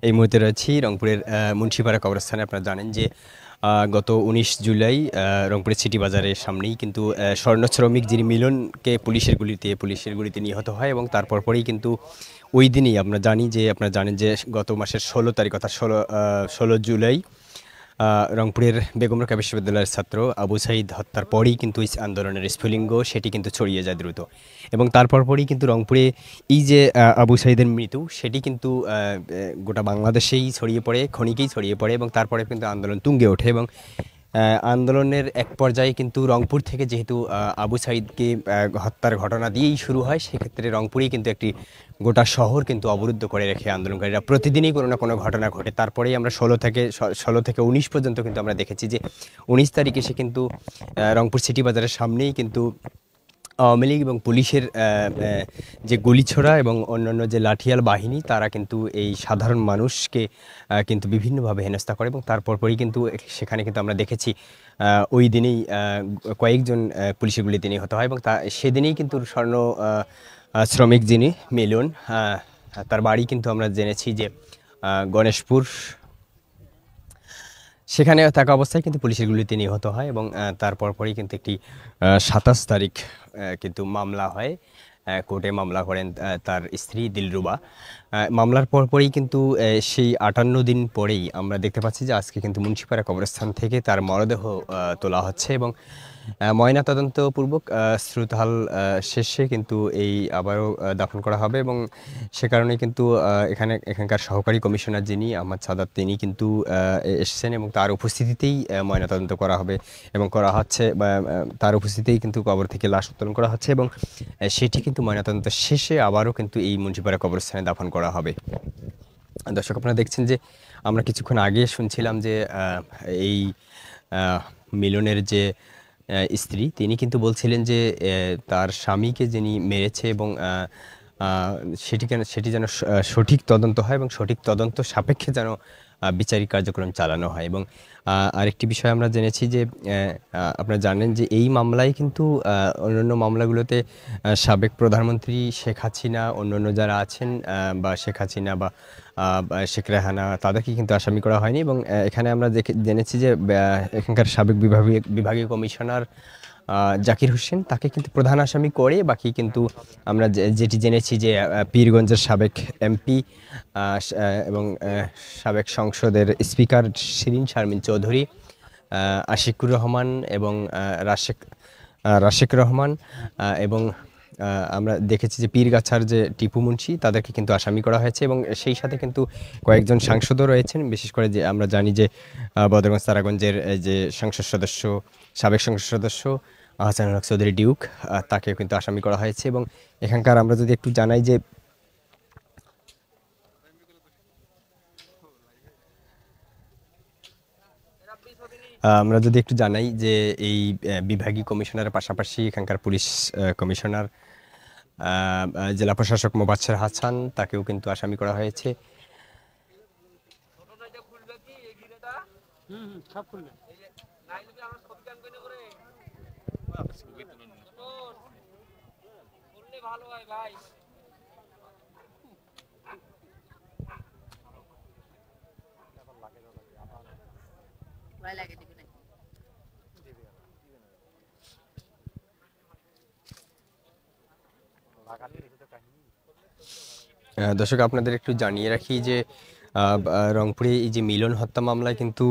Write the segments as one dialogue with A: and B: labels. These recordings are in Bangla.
A: এই মুহূর্তে রয়েছি রংপুরের মুন্সিপাড়া কবরস্থানে। আপনারা জানেন যে গত ১৯ জুলাই রংপুরের সিটি বাজারের সামনেই কিন্তু স্বর্ণ শ্রমিক যিনি মিলনকে পুলিশের গুলিতে নিহত হয় এবং তারপর পরেই কিন্তু ওই দিনই আপনারা জানেন যে গত মাসের ১৬ তারিখ অর্থাৎ ১৬ জুলাই রংপুরের বেগম রোকেয়া বিশ্ববিদ্যালয়ের ছাত্র আবু সাঈদ হত্যার পরেই কিন্তু এই আন্দোলনের স্ফুলিঙ্গ সেটি কিন্তু ছড়িয়ে যায় দ্রুত। এবং তারপর পরেই কিন্তু রংপুরে এই যে আবু সাঈদের মৃত্যু সেটি কিন্তু গোটা বাংলাদেশেই ছড়িয়ে পড়ে, ক্ষণিকেই ছড়িয়ে পড়ে এবং তারপরে কিন্তু আন্দোলন তুঙ্গে ওঠে এবং আন্দোলনের এক পর্যায়ে কিন্তু রংপুর থেকে যেহেতু আবু সাঈদকে হত্যার ঘটনা দিয়েই শুরু হয়, সেক্ষেত্রে রংপুরেই কিন্তু একটি গোটা শহর কিন্তু অবরুদ্ধ করে রেখে আন্দোলনকারীরা প্রতিদিনই কোনো না কোনো ঘটনা ঘটে। তারপরেই আমরা ১৬ থেকে ১৯ পর্যন্ত কিন্তু আমরা দেখেছি যে ১৯ তারিখে সে কিন্তু রংপুর সিটি বাজারের সামনেই কিন্তু আওয়ামী লীগ এবং পুলিশের যে গুলিছোড়া এবং অন্যান্য যে লাঠিয়াল বাহিনী তারা কিন্তু এই সাধারণ মানুষকে কিন্তু বিভিন্নভাবে হেনস্থা করে এবং তারপর পরই কিন্তু সেখানে কিন্তু আমরা দেখেছি ওই দিনেই কয়েকজন পুলিশের গুলিতে নিহত হয় এবং সেদিনেই কিন্তু স্বর্ণ শ্রমিক যিনি মিলন, তার বাড়ি কিন্তু আমরা জেনেছি যে গণেশপুর, সেখানে থাকা অবস্থায় কিন্তু পুলিশের গুলিতে নিহত হয় এবং তারপর পরই কিন্তু একটি ২৭ তারিখ কিন্তু মামলা হয়। কোর্টে মামলা করেন তার স্ত্রী দিলরুবা। মামলার পরপরই কিন্তু সেই ৫৮ দিন পরেই আমরা দেখতে পাচ্ছি যে আজকে কিন্তু মুন্সিপাড়া কবরস্থান থেকে তার মরদেহ তোলা হচ্ছে এবং ময়নাতদন্তপূর্বক শ্রুতহাল শেষে কিন্তু এই আবারও দাফন করা হবে এবং সে কারণে কিন্তু এখানকার সহকারী কমিশনার যিনি আহমদ সাদাত তিনি কিন্তু এসেছেন এবং তার উপস্থিতিতেই ময়নাতদন্ত করা হবে এবং করা হচ্ছে বা তার উপস্থিতিতেই কিন্তু কবর থেকে লাশ উত্তোলন করা হচ্ছে এবং সেটি কিন্তু ময়নাতদন্ত শেষে আবারও কিন্তু এই মুন্সিপাড়া কবরস্থানে দাফন করা হবে। দর্শক, আপনারা দেখছেন যে আমরা কিছুক্ষণ আগে শুনছিলাম যে এই মিলনের যে স্ত্রী তিনি কিন্তু বলছিলেন যে তার স্বামীকে যিনি মেরেছে এবং সেটি যেন সঠিক তদন্ত হয় এবং সঠিক তদন্ত সাপেক্ষে যেন বিচারিক কার্যক্রম চালানো হয় এবং আরেকটি বিষয় আমরা জেনেছি যে আপনারা জানেন যে এই মামলায় কিন্তু অন্যান্য মামলাগুলোতে সাবেক প্রধানমন্ত্রী শেখ হাসিনা, অন্যান্য যারা আছেন বা শেখ হাসিনা বা শেখ রেহানা তাদেরকে কিন্তু আসামি করা হয়নি এবং এখানে আমরা জেনেছি যে এখানকার সাবেক বিভাগীয় কমিশনার জাকির হোসেন তাকে কিন্তু প্রধান আসামি করে, বাকি কিন্তু আমরা যেটি জেনেছি যে পীরগঞ্জের সাবেক এমপি এবং সাবেক সংসদের স্পিকার শিরিন শারমিন চৌধুরী, আশিকুর রহমান এবং রাশেক রহমান এবং আমরা দেখেছি যে পীরগাছার যে টিপু মুন্সি তাদেরকে কিন্তু আসামি করা হয়েছে এবং সেই সাথে কিন্তু কয়েকজন সাংসদও রয়েছেন। বিশেষ করে যে আমরা জানি যে বদরগঞ্জ তারাগঞ্জের যে সাবেক সংসদ সদস্য আহসানুল হক চৌধুরী ডিউক, তাকেও কিন্তু আসামি করা হয়েছে এবং এখানকার আমরা যদি একটু জানাই যে এই বিভাগীয় কমিশনারের পাশাপাশি এখানকার পুলিশ কমিশনার জেলা প্রশাসক মোবাচ্ছের হাসান তাকেও কিন্তু আসামি করা হয়েছে। দর্শক, আপনাদের একটু জানিয়ে রাখি যে রংপুরে এই যে মিলন হত্যা মামলায় কিন্তু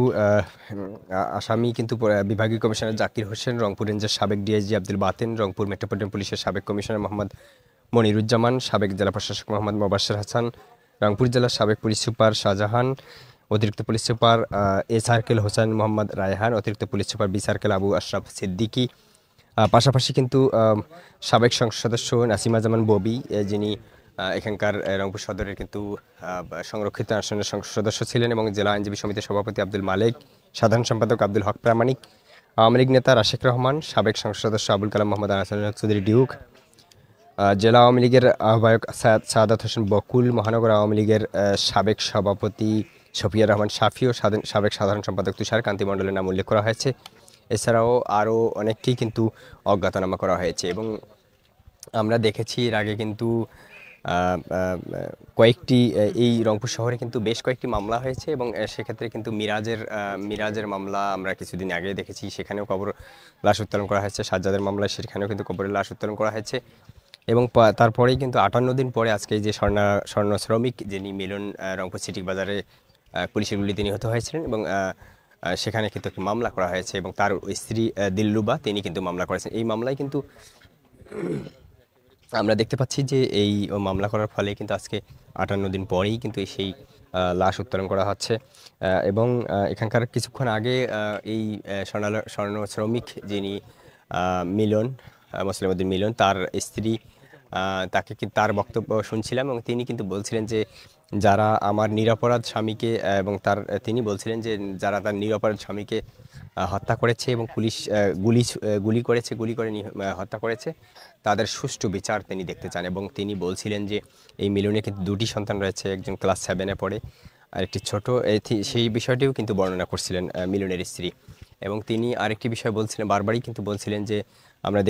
A: আসামি কিন্তু বিভাগীয় কমিশনার জাকির হোসেন, রংপুর রেঞ্জের সাবেক ডিআইজি আব্দুল বাতেন, রংপুর মেট্রোপলিটন পুলিশের সাবেক কমিশনার মোহাম্মদ মনিরুজ্জামান, সাবেক জেলা প্রশাসক মোহাম্মদ মোবাশ্বের হাসান, রংপুর জেলার সাবেক পুলিশ সুপার শাহজাহান, অতিরিক্ত police super A circle Hossain Mohammad Raihan, অতিরিক্ত police super B circle Abu Ashraf Siddiqui, পাশাপাশি কিন্তু সাবেক সংসদ সদস্য নাসিমা জামান ববি, যিনি এখানকার রংপুর সদরের কিন্তু সংরক্ষিত আসনের সংসদ সদস্য ছিলেন এবং জেলা আইনজীবী সমিতির সভাপতি আব্দুল মালেক, সাধারণ সম্পাদক আব্দুল হক প্রামাণিক, আওয়ামী লীগ নেতা রাশেক রহমান, সাবেক সংসদ সদস্য আবুল কালাম মোহাম্মদ আহসানুল হক চৌধুরী ডিউক, জেলা আওয়ামী লীগের আহ্বায়ক সাদাত হোসেন বকুল, মহানগর আওয়ামী লীগের সাবেক সভাপতি শফিয়া রহমান শাফি ও সাবেক সাধারণ সম্পাদক তুষার কান্তি মণ্ডলের নাম উল্লেখ করা হয়েছে। এছাড়াও আরও অনেককেই কিন্তু অজ্ঞাতনামা করা হয়েছে এবং আমরা দেখেছি এর আগে কিন্তু কয়েকটি এই রংপুর শহরে কিন্তু বেশ কয়েকটি মামলা হয়েছে এবং সেক্ষেত্রে কিন্তু মিরাজের মামলা আমরা কিছুদিন আগে দেখেছি, সেখানেও কবর লাশ উত্তোলন করা হয়েছে। সাজ্জাদের মামলায় সেখানেও কিন্তু কবরের লাশ উত্তোলন করা হয়েছে এবং তারপরেই কিন্তু 58 দিন পরে আজকে এই যে স্বর্ণ শ্রমিক যিনি মিলন রংপুর সিটি বাজারে পুলিশের গুলিতে নিহত হয়েছিলেন এবং সেখানে কিন্তু একটি মামলা করা হয়েছে এবং তার স্ত্রী দিলরুবা তিনি কিন্তু মামলা করেছেন। এই মামলায় কিন্তু আমরা দেখতে পাচ্ছি যে এই মামলা করার ফলে কিন্তু আজকে 58 দিন পরেই কিন্তু সেই লাশ উত্তোলন করা হচ্ছে এবং এখানকার কিছুক্ষণ আগে এই স্বর্ণ শ্রমিক যিনি মিলন মুসলিম উদ্দিন মিলন তার স্ত্রী তাকে তার বক্তব্য শুনছিলাম এবং তিনি কিন্তু বলছিলেন যে যারা আমার নিরপরাধ স্বামীকে এবং তিনি বলছিলেন যে যারা তার নিরপরাধ স্বামীকে হত্যা করেছে এবং পুলিশ গুলি করে হত্যা করেছে তাদের সুষ্ঠু বিচার তিনি দেখতে চান এবং তিনি বলছিলেন যে এই মিলনের কিন্তু দুটি সন্তান রয়েছে, একজন ক্লাস 7-এ পড়ে আর একটি ছোট। সেই বিষয়টিও কিন্তু বর্ণনা করছিলেন মিলনের স্ত্রী এবং তিনি আরেকটি বিষয় বলছিলেন, বারবারই কিন্তু বলছিলেন যে আমরা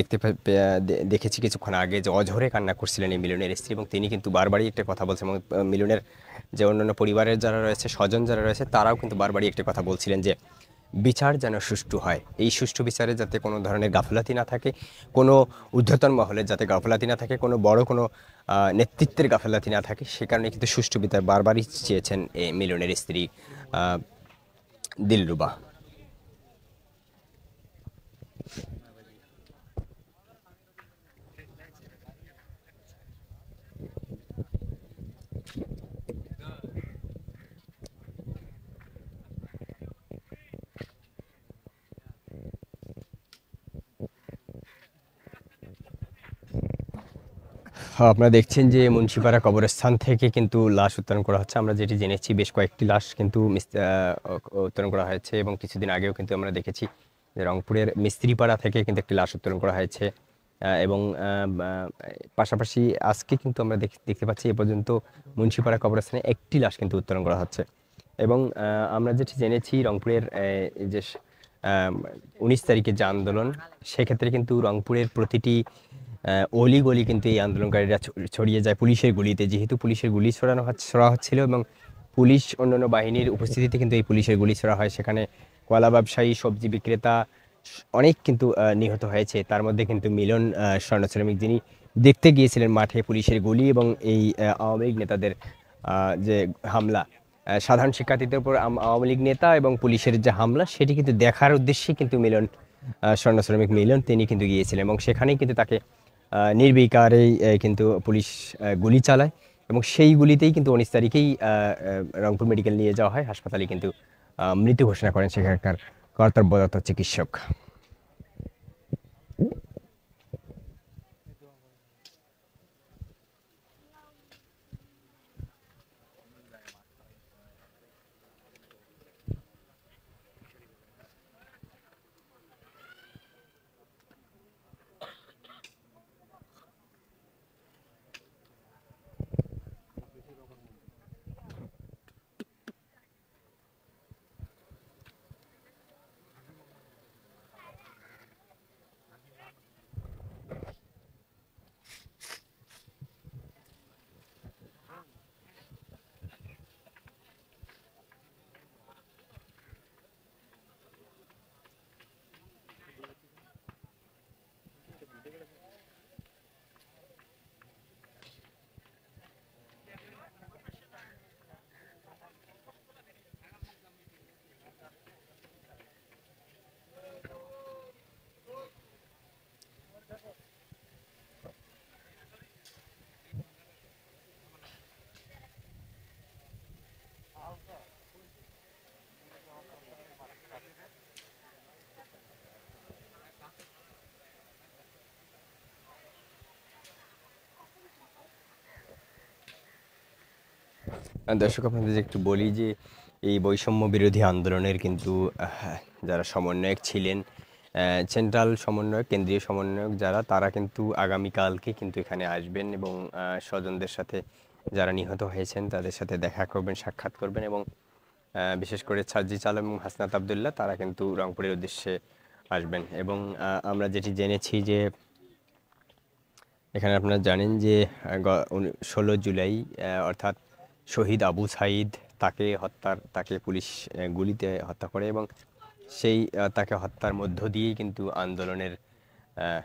A: দেখেছি কিছুক্ষণ আগে যে অঝরে কান্না করছিলেন এই মিলনের স্ত্রী এবং তিনি কিন্তু বারবারই একটা কথা বলছেন এবং মিলনের যে অন্যান্য পরিবারের যারা রয়েছে, স্বজন যারা রয়েছে, তারাও কিন্তু বারবারই একটা কথা বলছিলেন যে বিচার যেন সুষ্ঠু হয়, এই সুষ্ঠু বিচারে যাতে কোনো ধরনের গাফলাতি না থাকে, কোনো ঊর্ধ্বতন মহলের যাতে গাফলাতি না থাকে, কোনো বড় কোনো নেতৃত্বের গাফলাতি না থাকে, সে কারণে কিন্তু সুষ্ঠু বিচার বারবারই চেয়েছেন এই মিলনের স্ত্রী দিলরুবা। আপনারা দেখছেন যে মুন্সিপাড়া কবরস্থান থেকে কিন্তু লাশ উত্তোলন করা হচ্ছে। আমরা যেটি জেনেছি বেশ কয়েকটি লাশ কিন্তু উত্তোলন করা হয়েছে এবং কিছুদিন আগেও কিন্তু আমরা দেখেছি যে রংপুরের মিস্ত্রিপাড়া থেকে কিন্তু একটি লাশ উত্তোলন করা হয়েছে এবং পাশাপাশি আজকে কিন্তু আমরা দেখতে পাচ্ছি এ পর্যন্ত মুন্সিপাড়া কবরস্থানে একটি লাশ কিন্তু উত্তোলন করা হচ্ছে এবং আমরা যেটি জেনেছি রংপুরের যে 19 তারিখের যে আন্দোলন, সেক্ষেত্রে কিন্তু রংপুরের প্রতিটি অলি গলি কিন্তু এই আন্দোলনকারীরা ছড়িয়ে যায় পুলিশের গুলিতে, যেহেতু পুলিশের গুলি ছোড়া হচ্ছিল এবং পুলিশ অন্যান্য বাহিনীর উপস্থিতিতে কিন্তু এই পুলিশের গুলি ছোড়া হয়। সেখানে কলা ব্যবসায়ী, সবজি বিক্রেতা অনেক কিন্তু নিহত হয়েছে। তার মধ্যে কিন্তু মিলন স্বর্ণ শ্রমিক যিনি দেখতে গিয়েছিলেন মাঠে পুলিশের গুলি এবং এই আওয়ামী লীগ নেতাদের যে হামলা, সাধারণ শিক্ষার্থীদের উপর আওয়ামী লীগ নেতা এবং পুলিশের যে হামলা, সেটি কিন্তু দেখার উদ্দেশ্যে কিন্তু স্বর্ণ শ্রমিক মিলন তিনি কিন্তু গিয়েছিলেন এবং সেখানেই কিন্তু তাকে নির্বিকারেই কিন্তু পুলিশ গুলি চালায় এবং সেই গুলিতেই কিন্তু 19 তারিখেই রংপুর মেডিকেল নিয়ে যাওয়া হয়। হাসপাতালে কিন্তু মৃত্যু ঘোষণা করেন সেখানকার কর্তব্যরত চিকিৎসক। দর্শক আপনাদের একটু বলি যে এই বৈষম্য বিরোধী আন্দোলনের কিন্তু যারা সমন্বয়ক ছিলেন, সেন্ট্রাল সমন্বয়ক, কেন্দ্রীয় সমন্বয়ক যারা, তারা কিন্তু আগামীকালকে কিন্তু এখানে আসবেন এবং স্বজনদের সাথে যারা নিহত হয়েছেন তাদের সাথে দেখা করবেন, সাক্ষাৎ করবেন এবং বিশেষ করে সাজ্জিদ আলম এবং হাসনাত আবদুল্লাহ তারা কিন্তু রংপুরের উদ্দেশ্যে আসবেন এবং আমরা যেটি জেনেছি যে এখানে আপনারা জানেন যে 16 জুলাই অর্থাৎ শহীদ আবু সাঈদ তাকে পুলিশ গুলিতে হত্যা করে এবং তাকে হত্যার মধ্য দিয়েই কিন্তু আন্দোলনের আহ,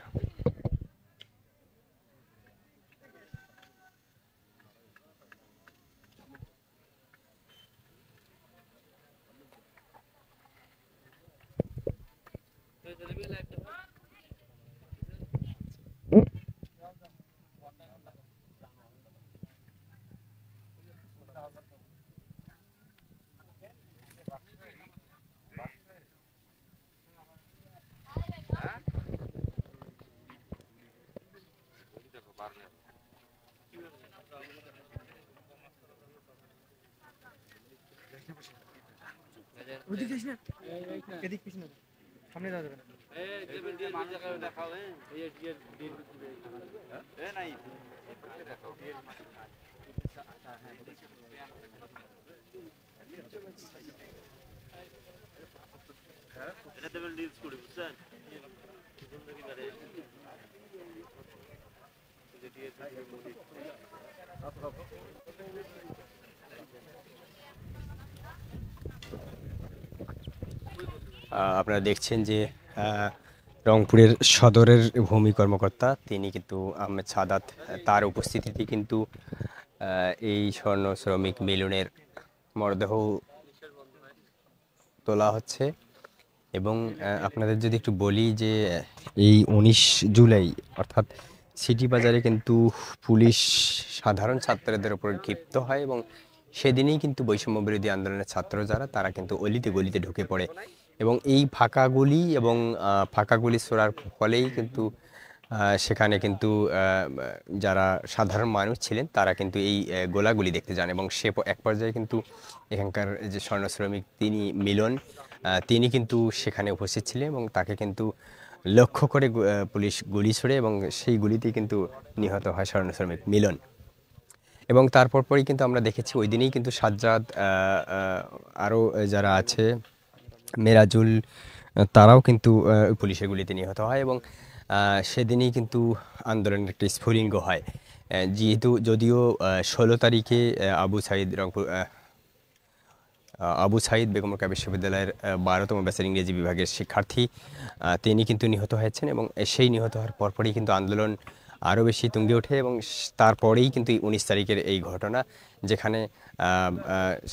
A: আপনারা দেখছেন যে রংপুরের সদরের ভূমি কর্মকর্তা তিনি কিন্তু আহমেদ সাদাত তার উপস্থিতিতে কিন্তু এই স্বর্ণ শ্রমিক মিলনের মরদেহ তোলা হচ্ছে এবং আপনাদের যদি একটু বলি যে এই 19 জুলাই অর্থাৎ সিটি বাজারে কিন্তু পুলিশ সাধারণ ছাত্রদের উপর ক্ষিপ্ত হয় এবং সেদিনই কিন্তু বৈষম্য বিরোধী আন্দোলনের ছাত্র যারা তারা কিন্তু অলিতে গলিতে ঢুকে পড়ে এবং এই ফাঁকা গুলি এবং ফাঁকা গুলি ছোড়ার ফলেই কিন্তু সেখানে কিন্তু যারা সাধারণ মানুষ ছিলেন তারা কিন্তু এই গোলাগুলি দেখতে যান এবং এক পর্যায়ে কিন্তু এখানকার যে স্বর্ণ শ্রমিক তিনি কিন্তু সেখানে উপস্থিত ছিলেন এবং তাকে কিন্তু লক্ষ্য করে পুলিশ গুলি ছোড়ে এবং সেই গুলিতেই কিন্তু নিহত হয় স্বর্ণ শ্রমিক মিলন এবং তারপর পরই কিন্তু আমরা দেখেছি ওই দিনেই কিন্তু সাজ্জাদ আরও যারা আছে মেরাজুল তারাও কিন্তু পুলিশের গুলিতে নিহত হয় এবং সেদিনই কিন্তু আন্দোলনের একটি স্ফুলিঙ্গ হয় যদিও 16 তারিখে আবু সাঈদ বেগম রোকেয়া বিশ্ববিদ্যালয়ের 12তম ব্যাচের ইংরেজি বিভাগের শিক্ষার্থী তিনি কিন্তু নিহত হয়েছেন এবং সেই নিহত হওয়ার পরপরই কিন্তু আন্দোলন আরও বেশি তুঙ্গে ওঠে এবং তারপরেই কিন্তু 19 তারিখের এই ঘটনা যেখানে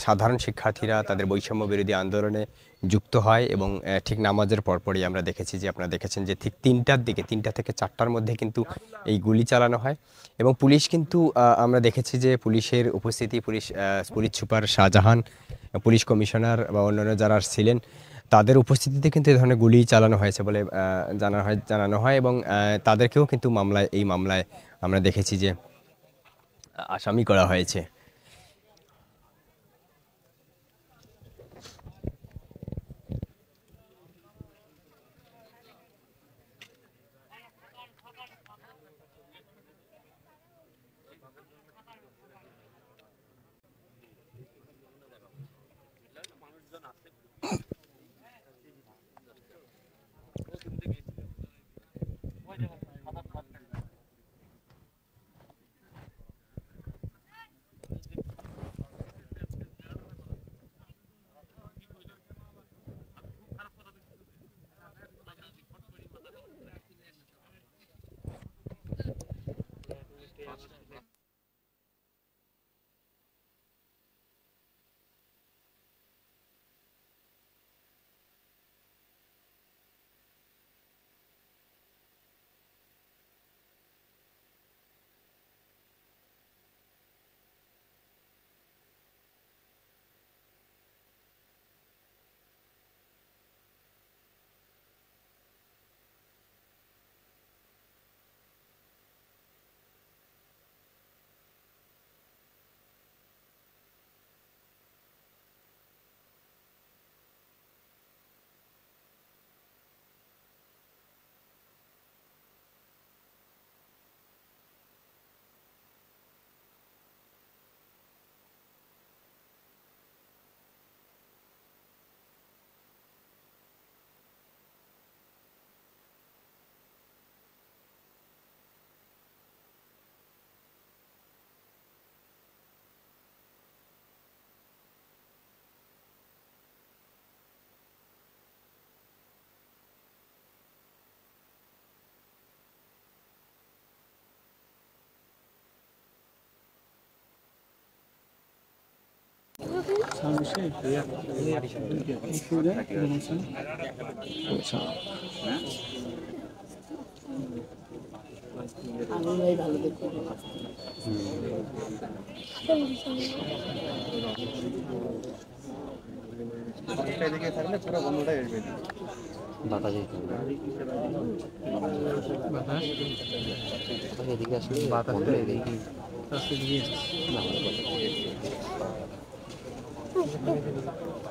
A: সাধারণ শিক্ষার্থীরা তাদের বৈষম্য বিরোধী আন্দোলনে যুক্ত হয় এবং ঠিক নামাজের পরপরই আমরা দেখেছি যে আপনারা দেখেছেন যে ঠিক 3টা থেকে 4টার মধ্যে কিন্তু এই গুলি চালানো হয় এবং পুলিশ কিন্তু আমরা দেখেছি যে পুলিশের উপস্থিতি police super Shahjahan police commissioner বা অন্যান্য যারা ছিলেন তাদের উপস্থিতিতে কিন্তু এই ধরনের গুলি চালানো হয়েছে বলে জানানো হয় এবং তাদেরকেও কিন্তু এই মামলায় আমরা দেখেছি যে আসামি করা হয়েছে।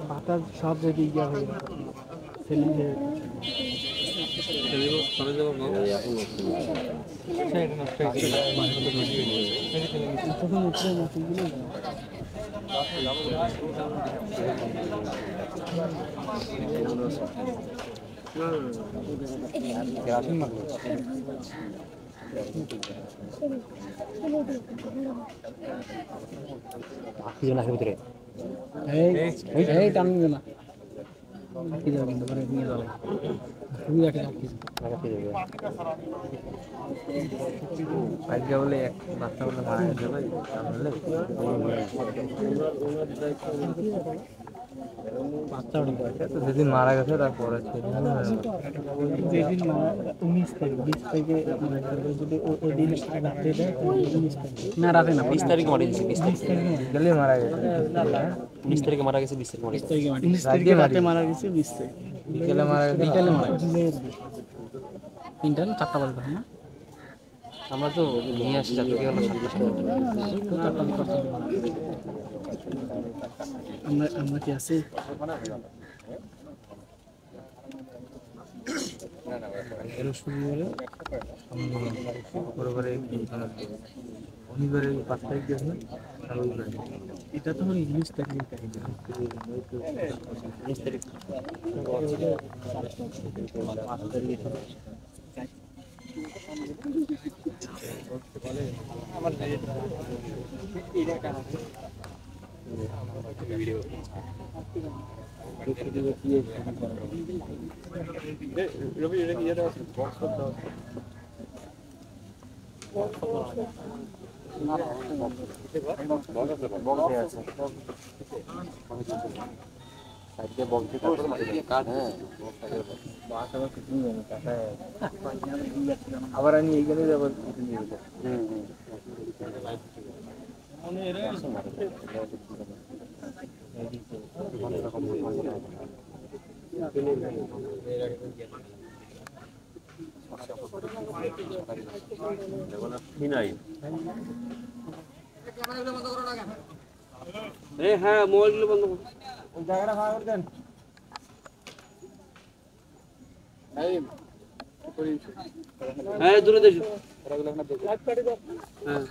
B: বাতাস সব যদি ইয়া হয়ে সেলিংয়ে এই টানবে না কি যাবে কিন্তু পরে নিয়ে যাবে তুমি দেখে রাখি আজকে বলে এক বাচ্চা বলে মারা গেছে ভাই তাহলে বাচ্চা যেদিন মারা গেছে তারপরে যেদিন 19 তারিখ 20 তারিখে যদি ওই দিন রাতে দেয় না রাতে না 20 তারিখ মারা গেছে 20 তারিখে গেলে মারা গেছে
C: 19 তারিখে মারা গেছে 20 তারিখে মারা গেছে
B: 19 তারিখে রাতে মারা গেছে 20 তারিখ বিকেলে মারা গেছে তিনটা না চারটা বাজে না
C: আমরা তো নিয়ে আসি যাতে গেল
B: আমরা কি আছে শনিবারে 5 তারিখ গেছে এটা তো 19 তারিখ
C: 19 তারিখ
B: আবার আমি এইখানে যাবো
C: হ্যাঁ মোবাইলগুলো বন্ধ করুন
B: ওই জায়গাটা ভাড়া করে দেন
C: হ্যাঁ দূরে দেখো হ্যাঁ